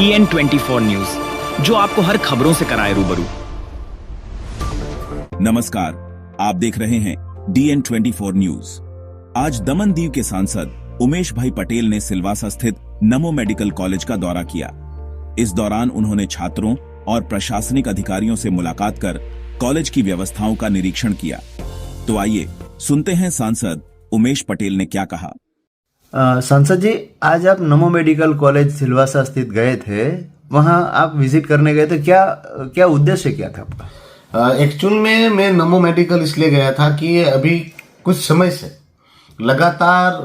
DN24 news, जो आपको हर खबरों से कराए रूबरू। नमस्कार, आप देख रहे हैं DN24 न्यूज। आज दमन दीव के सांसद उमेश भाई पटेल ने सिलवासा स्थित नमो मेडिकल कॉलेज का दौरा किया। इस दौरान उन्होंने छात्रों और प्रशासनिक अधिकारियों से मुलाकात कर कॉलेज की व्यवस्थाओं का निरीक्षण किया। तो आइए सुनते हैं सांसद उमेश पटेल ने क्या कहा। सांसद जी, आज आप नमो मेडिकल कॉलेज सिलवासा स्थित गए थे, वहां आप विजिट करने गए थे, क्या उद्देश्य क्या था आपका? एक्चुअल में मैं नमो मेडिकल इसलिए गया था कि अभी कुछ समय से लगातार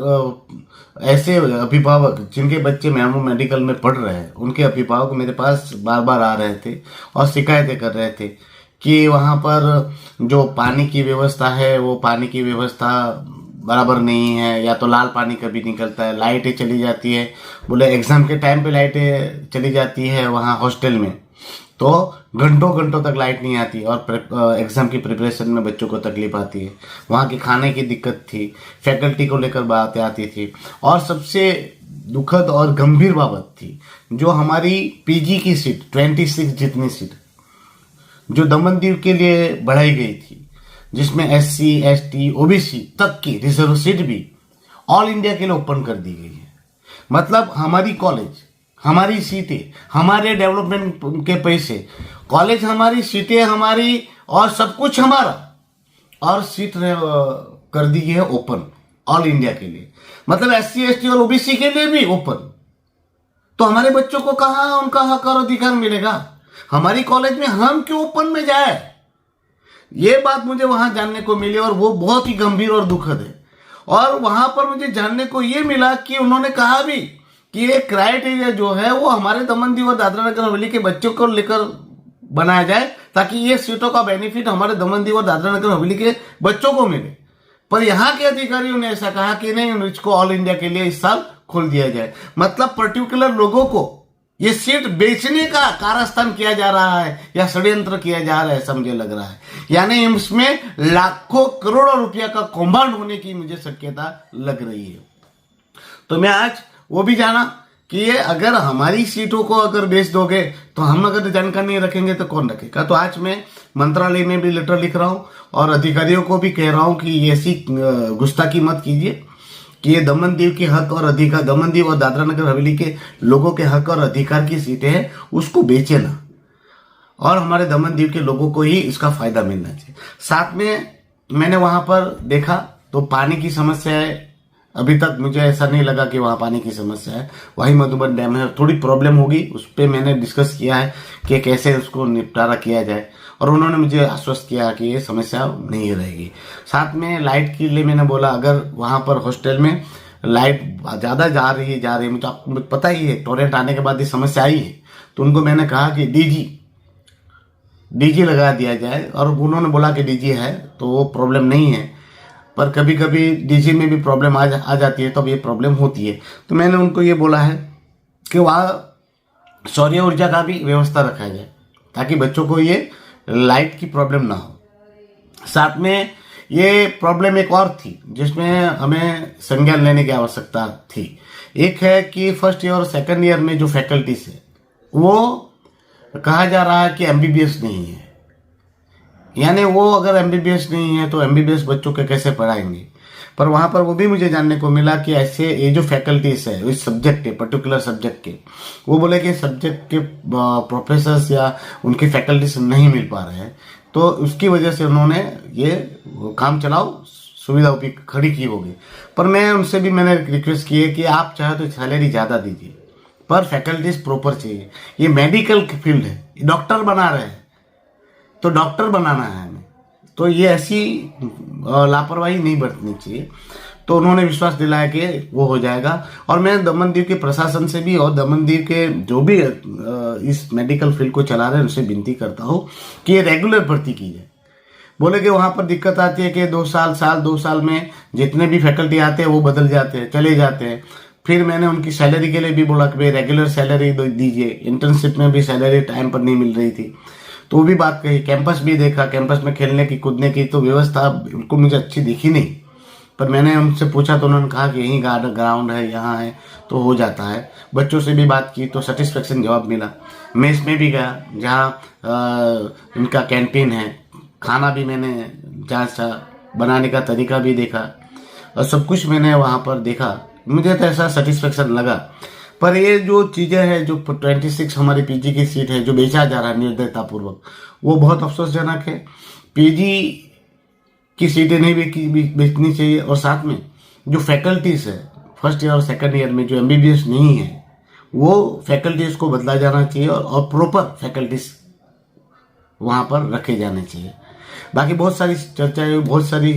ऐसे अभिभावक जिनके बच्चे नमो मेडिकल में पढ़ रहे हैं, उनके अभिभावक मेरे पास बार बार आ रहे थे और शिकायतें कर रहे थे कि वहाँ पर जो पानी की व्यवस्था है वो पानी की व्यवस्था बराबर नहीं है, या तो लाल पानी कभी निकलता है, लाइटें चली जाती है। बोले एग्जाम के टाइम पे लाइटें चली जाती है वहाँ हॉस्टल में, तो घंटों घंटों तक लाइट नहीं आती और एग्जाम की प्रिपरेशन में बच्चों को तकलीफ आती है। वहाँ की खाने की दिक्कत थी, फैकल्टी को लेकर बातें आती थी, और सबसे दुखद और गंभीर बाबत थी जो हमारी पीजी की सीट 26 जितनी सीट जो दमन दीव के लिए बढ़ाई गई थी, जिसमें SC, ST, OBC तक की रिजर्व सीट भी ऑल इंडिया के लिए ओपन कर दी गई है। मतलब हमारी कॉलेज, हमारी सीटें, हमारे डेवलपमेंट के पैसे, कॉलेज हमारी, सीटें हमारी और सब कुछ हमारा, और सीट कर दी गई है ओपन ऑल इंडिया के लिए। मतलब SC, ST और OBC के लिए भी ओपन। तो हमारे बच्चों को कहाँ उनका हक और अधिकार मिलेगा? हमारी कॉलेज में हम क्यों ओपन में जाए? ये बात मुझे वहां जानने को मिली और वो बहुत ही गंभीर और दुखद है। और वहां पर मुझे जानने को ये मिला कि उन्होंने कहा भी कि ये क्राइटेरिया जो है वो हमारे दमन दीव और दादरा नगर हवेली के बच्चों को लेकर बनाया जाए, ताकि ये सीटों का बेनिफिट हमारे दमन दीव और दादरा नगर हवेली के बच्चों को मिले। पर यहाँ के अधिकारियों ने ऐसा कहा कि नहीं, इसको ऑल इंडिया के लिए इस साल खोल दिया जाए। मतलब पर्टिकुलर लोगों को ये सीट बेचने का कारस्थान किया जा रहा है या षड्यंत्र किया जा रहा है, ऐसा मुझे लग रहा है। यानी इसमें लाखों करोड़ों रुपया का कौभांड होने की मुझे शक्यता लग रही है। तो मैं आज वो भी जाना कि ये अगर हमारी सीटों को अगर बेच दोगे तो हम अगर जानकारी नहीं रखेंगे तो कौन रखेगा। तो आज मैं मंत्रालय में भी लेटर लिख रहा हूं और अधिकारियों को भी कह रहा हूं कि ये ऐसी गुस्ताखी मत कीजिए कि ये दमन दीव के हक और अधिकार, दमन दीव और दादरा नगर हवेली के लोगों के हक और अधिकार की सीटें हैं, उसको बेचे ना, और हमारे दमन दीव के लोगों को ही इसका फायदा मिलना चाहिए। साथ में मैंने वहां पर देखा तो पानी की समस्या है। अभी तक मुझे ऐसा नहीं लगा कि वहां पानी की समस्या है। वही मधुबन डैम है, थोड़ी प्रॉब्लम होगी, उस पर मैंने डिस्कस किया है कि कैसे उसको निपटारा किया जाए, और उन्होंने मुझे आश्वस्त किया कि ये समस्या नहीं रहेगी। साथ में लाइट के लिए मैंने बोला, अगर वहां पर हॉस्टल में लाइट ज्यादा जा रही है, मुझे आपको पता ही है, टोरेंट आने के बाद ये समस्या आई है। तो उनको मैंने कहा कि डीजी लगा दिया जाए, और उन्होंने बोला कि डीजी है तो वो प्रॉब्लम नहीं है, पर कभी कभी डीजी में भी प्रॉब्लम आ जाती है, तो अब ये प्रॉब्लम होती है। तो मैंने उनको ये बोला है कि वहाँ सौर ऊर्जा का भी व्यवस्था रखा जाए, ताकि बच्चों को ये लाइट की प्रॉब्लम ना हो। साथ में ये प्रॉब्लम एक और थी जिसमें हमें संज्ञान लेने की आवश्यकता थी। एक है कि फर्स्ट ईयर और सेकंड ईयर में जो फैकल्टीज है वो कहा जा रहा है कि MBBS नहीं है। यानी वो अगर MBBS नहीं है तो MBBS बच्चों के कैसे पढ़ाएंगे? पर वहां पर वो भी मुझे जानने को मिला कि ऐसे ये जो फैकल्टीज है इस सब्जेक्ट के, पर्टिकुलर सब्जेक्ट के, वो बोले कि सब्जेक्ट के प्रोफेसर्स या उनके फैकल्टीज नहीं मिल पा रहे हैं, तो उसकी वजह से उन्होंने ये काम चलाओ सुविधा खड़ी की होगी। पर मैं उनसे भी मैंने रिक्वेस्ट की है कि आप चाहे तो सैलरी ज्यादा दीजिए, पर फैकल्टीज प्रॉपर चाहिए। ये मेडिकल फील्ड है, डॉक्टर बना रहे हैं तो डॉक्टर बनाना है हमें, तो ये ऐसी लापरवाही नहीं बरतनी चाहिए। तो उन्होंने विश्वास दिलाया कि वो हो जाएगा। और मैं दमन दीव के प्रशासन से भी और दमन दीव के जो भी इस मेडिकल फील्ड को चला रहे हैं उनसे विनती करता हूँ कि ये रेगुलर भर्ती की जाए। बोले कि वहां पर दिक्कत आती है कि 2 साल में जितने भी फैकल्टी आते हैं वो बदल जाते हैं, चले जाते हैं। फिर मैंने उनकी सैलरी के लिए भी बोला कि भाई रेगुलर सैलरी दीजिए। इंटर्नशिप में भी सैलरी टाइम पर नहीं मिल रही थी, तो वो भी बात कही। कैंपस भी देखा, कैंपस में खेलने की कूदने की तो व्यवस्था उनको मुझे अच्छी दिखी नहीं। पर मैंने उनसे पूछा तो उन्होंने कहा कि यहीं ग्राउंड है, यहाँ है, तो हो जाता है। बच्चों से भी बात की तो सेटिस्फेक्शन जवाब मिला। मेस में भी गया जहाँ इनका कैंटीन है, खाना भी मैंने जांचा, बनाने का तरीका भी देखा और सब कुछ मैंने वहाँ पर देखा। मुझे तो ऐसा सेटिस्फेक्शन लगा। पर ये जो चीज़ें हैं, जो 26 हमारी पीजी की सीट है जो बेचा जा रहा है निर्दयतापूर्वक, वो बहुत अफसोसजनक है। पीजी की सीटें नहीं बेचनी चाहिए। और साथ में जो फैकल्टीज है फर्स्ट ईयर और सेकंड ईयर में जो एमबीबीएस नहीं है, वो फैकल्टीज को बदला जाना चाहिए और प्रॉपर फैकल्टीज वहाँ पर रखे जाने चाहिए। बाकी बहुत सारी चर्चाएं, बहुत सारी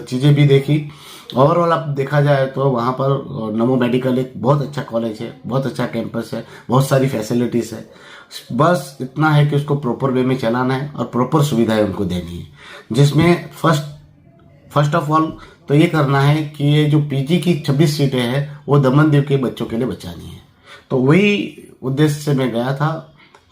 चीज़ें भी देखी। ओवरऑल अब देखा जाए तो वहाँ पर नमो मेडिकल एक बहुत अच्छा कॉलेज है, बहुत अच्छा कैंपस है, बहुत सारी फैसिलिटीज़ है। बस इतना है कि उसको प्रॉपर वे में चलाना है और प्रॉपर सुविधाएं उनको देनी है, जिसमें फर्स्ट ऑफ ऑल तो ये करना है कि ये जो पीजी की 26 सीटें हैं वो दमनदीव के बच्चों के लिए बचानी है। तो वही उद्देश्य से मैं गया था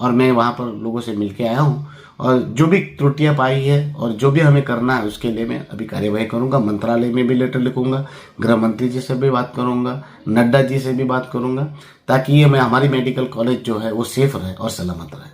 और मैं वहाँ पर लोगों से मिल के आया हूँ। और जो भी त्रुटियां पाई है और जो भी हमें करना है उसके लिए मैं अभी कार्यवाही करूंगा। मंत्रालय में भी लेटर लिखूंगा, गृह मंत्री जी से भी बात करूंगा, नड्डा जी से भी बात करूंगा, ताकि ये हमारी मेडिकल कॉलेज जो है वो सेफ रहे और सलामत रहे।